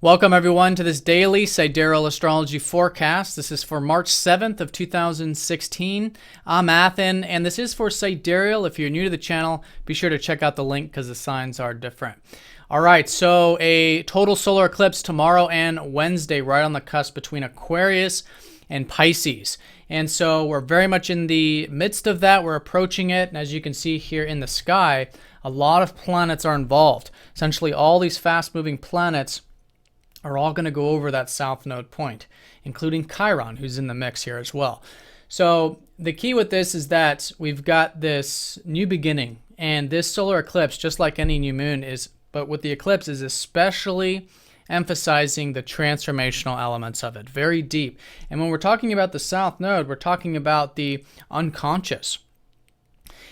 Welcome everyone to this daily Sidereal Astrology forecast. This is for March 7th of 2016. I'm Athen, and this is for Sidereal. If you're new to the channel, be sure to check out the link because the signs are different. All right, so a total solar eclipse tomorrow and Wednesday, right on the cusp between Aquarius and Pisces. And so we're very much in the midst of that. We're approaching it, and as you can see here in the sky, a lot of planets are involved. Essentially, all these fast-moving planets are all going to go over that south node point, including Chiron, who's in the mix here as well. So the key with this is that we've got this new beginning, and this solar eclipse, just like any new moon, but with the eclipse, is especially emphasizing the transformational elements of it, very deep. And when we're talking about the south node, we're talking about the unconscious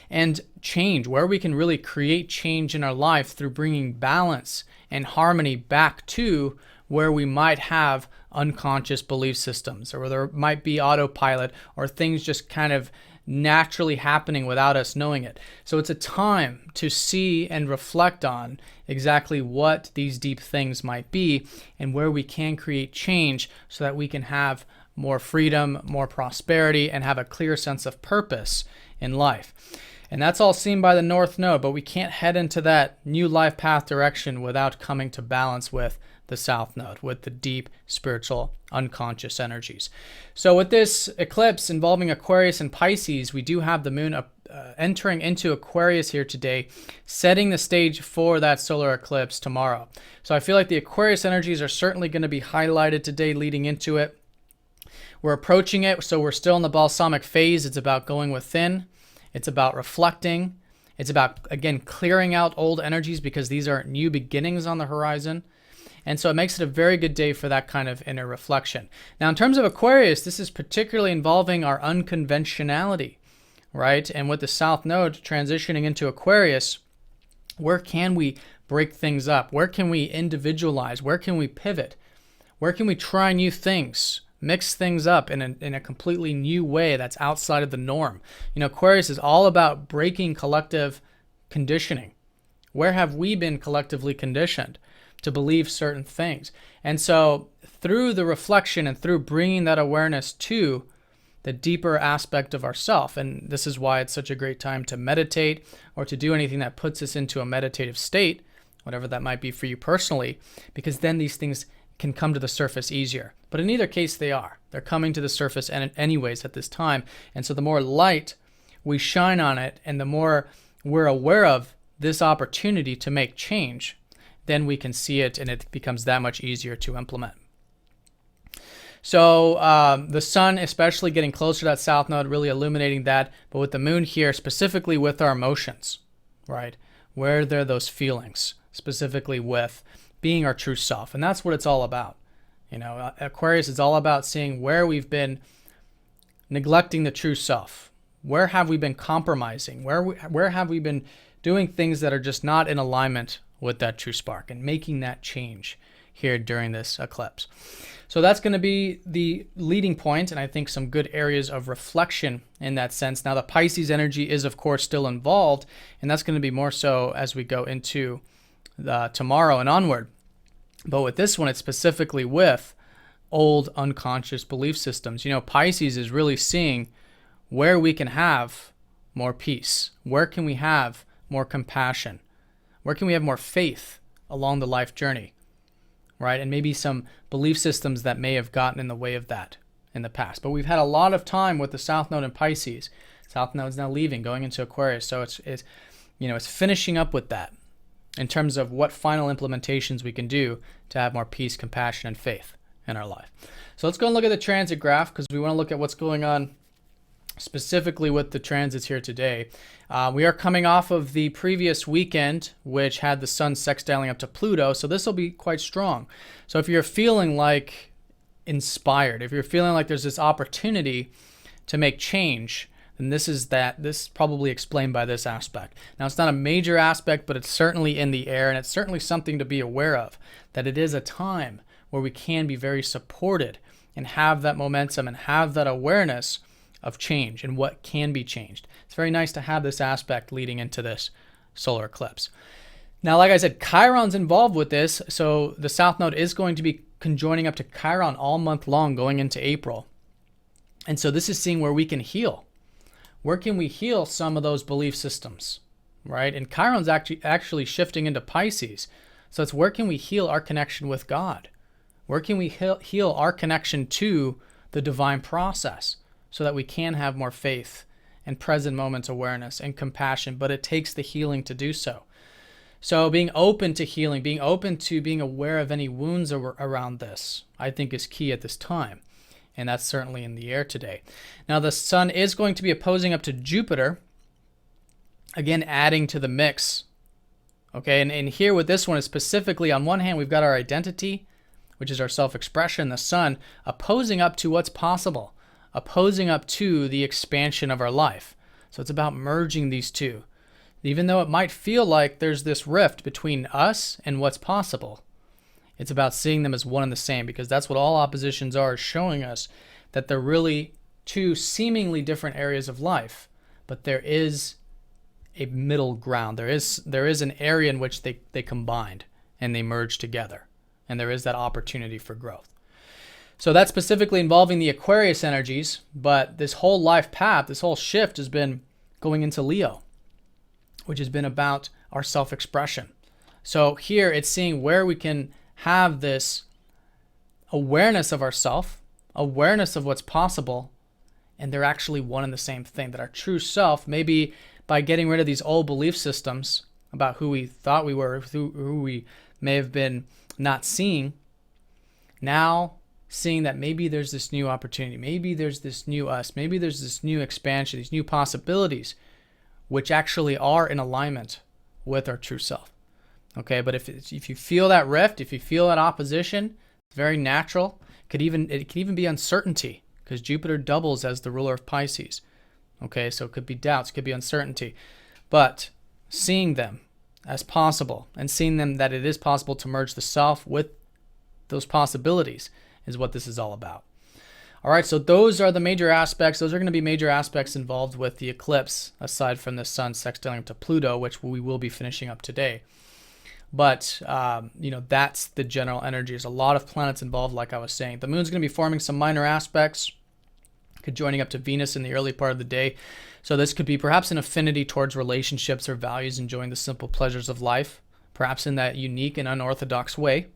and change, where we can really create change in our life through bringing balance and harmony back to where we might have unconscious belief systems, or where there might be autopilot or things just kind of naturally happening without us knowing it. So it's a time to see and reflect on exactly what these deep things might be and where we can create change so that we can have more freedom, more prosperity, and have a clear sense of purpose in life. And that's all seen by the North Node, but we can't head into that new life path direction without coming to balance with the South Node, with the deep spiritual unconscious energies. So with this eclipse involving Aquarius and Pisces, we do have the moon entering into Aquarius here today, setting the stage for that solar eclipse tomorrow. So I feel like the Aquarius energies are certainly going to be highlighted today leading into it. We're approaching it, so we're still in the balsamic phase. It's about going within. It's about reflecting. It's about, again, clearing out old energies because these are new beginnings on the horizon. And so it makes it a very good day for that kind of inner reflection. Now, in terms of Aquarius, this is particularly involving our unconventionality, right? And with the South Node transitioning into Aquarius, where can we break things up? Where can we individualize? Where can we pivot? Where can we try new things? Mix things up in a completely new way that's outside of the norm. You know, Aquarius is all about breaking collective conditioning. Where have we been collectively conditioned to believe certain things? And so through the reflection and through bringing that awareness to the deeper aspect of ourself, and this is why it's such a great time to meditate or to do anything that puts us into a meditative state, whatever that might be for you personally, because then these things can come to the surface easier. But in either case, they're coming to the surface anyways at this time. And so the more light we shine on it and the more we're aware of this opportunity to make change, then we can see it and it becomes that much easier to implement. So the sun especially getting closer to that south node, really illuminating that, but with the moon here, specifically with our emotions, right? Where there are those feelings, specifically with being our true self. And that's what it's all about. You know, Aquarius is all about seeing where we've been neglecting the true self. Where have we been compromising? Where have we been doing things that are just not in alignment with that true spark, and making that change here during this eclipse. So that's going to be the leading point, and I think some good areas of reflection in that sense. Now the Pisces energy is of course still involved, and that's going to be more so as we go into tomorrow and onward. But with this one, it's specifically with old unconscious belief systems. You know, Pisces is really seeing where we can have more peace. Where can we have more compassion? Where can we have more faith along the life journey, right? And maybe some belief systems that may have gotten in the way of that in the past. But we've had a lot of time with the South Node in Pisces. South Node is now leaving, going into Aquarius. So it's finishing up with that in terms of what final implementations we can do to have more peace, compassion, and faith in our life. So let's go and look at the transit graph because we want to look at what's going on specifically with the transits here today. We are coming off of the previous weekend, which had the sun sextiling up to Pluto, so this will be quite strong. So if you're feeling like inspired, if you're feeling like there's this opportunity to make change, then this is probably explained by this aspect. Now, it's not a major aspect, but it's certainly in the air, and it's certainly something to be aware of, that it is a time where we can be very supported and have that momentum and have that awareness of change and what can be changed. It's very nice to have this aspect leading into this solar eclipse. Now, like I said, Chiron's involved with this. So the South Node is going to be conjoining up to Chiron all month long going into April. And so this is seeing where we can heal. Where can we heal some of those belief systems, right? And Chiron's actually shifting into Pisces. So it's where can we heal our connection with God? Where can we heal our connection to the divine process so that we can have more faith and present moments awareness and compassion, but it takes the healing to do so. So being open to healing, being open to being aware of any wounds around this, I think is key at this time. And that's certainly in the air today. Now the sun is going to be opposing up to Jupiter, again adding to the mix. Okay, and here with this one is specifically, on one hand, we've got our identity, which is our self-expression, the sun, opposing up to what's possible, opposing up to the expansion of our life. So it's about merging these two. Even though it might feel like there's this rift between us and what's possible, it's about seeing them as one and the same, because that's what all oppositions are, showing us that they're really two seemingly different areas of life, but there is a middle ground. There is an area in which they combined and they merge together, and there is that opportunity for growth. So that's specifically involving the Aquarius energies, but this whole life path, this whole shift has been going into Leo, which has been about our self-expression. So here it's seeing where we can have this awareness of ourself, awareness of what's possible, and they're actually one and the same thing. That our true self, maybe by getting rid of these old belief systems about who we thought we were, who we may have been not seeing, now seeing that maybe there's this new opportunity, maybe there's this new us, maybe there's this new expansion, these new possibilities, which actually are in alignment with our true self. Okay, but if you feel that rift, if you feel that opposition, it's very natural. It could even be uncertainty, because Jupiter doubles as the ruler of Pisces. Okay, so it could be doubts, it could be uncertainty. But seeing them as possible and seeing them that it is possible to merge the self with those possibilities is what this is all about. All right, so those are the major aspects. Those are going to be major aspects involved with the eclipse, aside from the sun sextiling to Pluto, which we will be finishing up today. But, that's the general energy. There's a lot of planets involved, like I was saying. The moon's going to be forming some minor aspects, joining up to Venus in the early part of the day. So this could be perhaps an affinity towards relationships or values, enjoying the simple pleasures of life, perhaps in that unique and unorthodox way.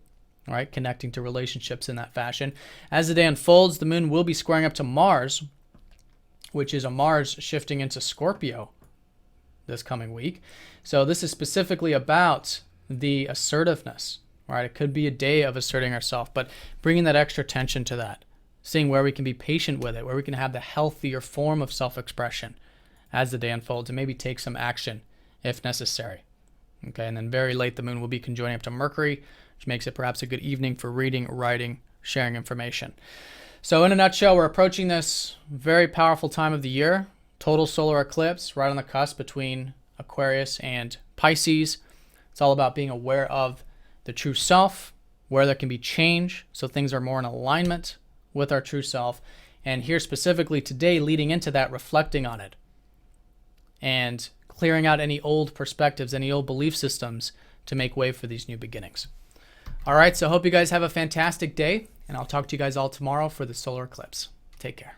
All right, connecting to relationships in that fashion. As the day unfolds, the moon will be squaring up to Mars, which is a Mars shifting into Scorpio this coming week. So this is specifically about the assertiveness. All right, it could be a day of asserting ourselves, but bringing that extra attention to that, seeing where we can be patient with it, where we can have the healthier form of self-expression as the day unfolds, and maybe take some action if necessary. Okay, and then very late, the moon will be conjoining up to Mercury, which makes it perhaps a good evening for reading, writing, sharing information. So in a nutshell, we're approaching this very powerful time of the year, total solar eclipse, right on the cusp between Aquarius and Pisces. It's all about being aware of the true self, where there can be change, so things are more in alignment with our true self. And here specifically today, leading into that, reflecting on it and clearing out any old perspectives, any old belief systems to make way for these new beginnings. All right, so I hope you guys have a fantastic day, and I'll talk to you guys all tomorrow for the solar eclipse. Take care.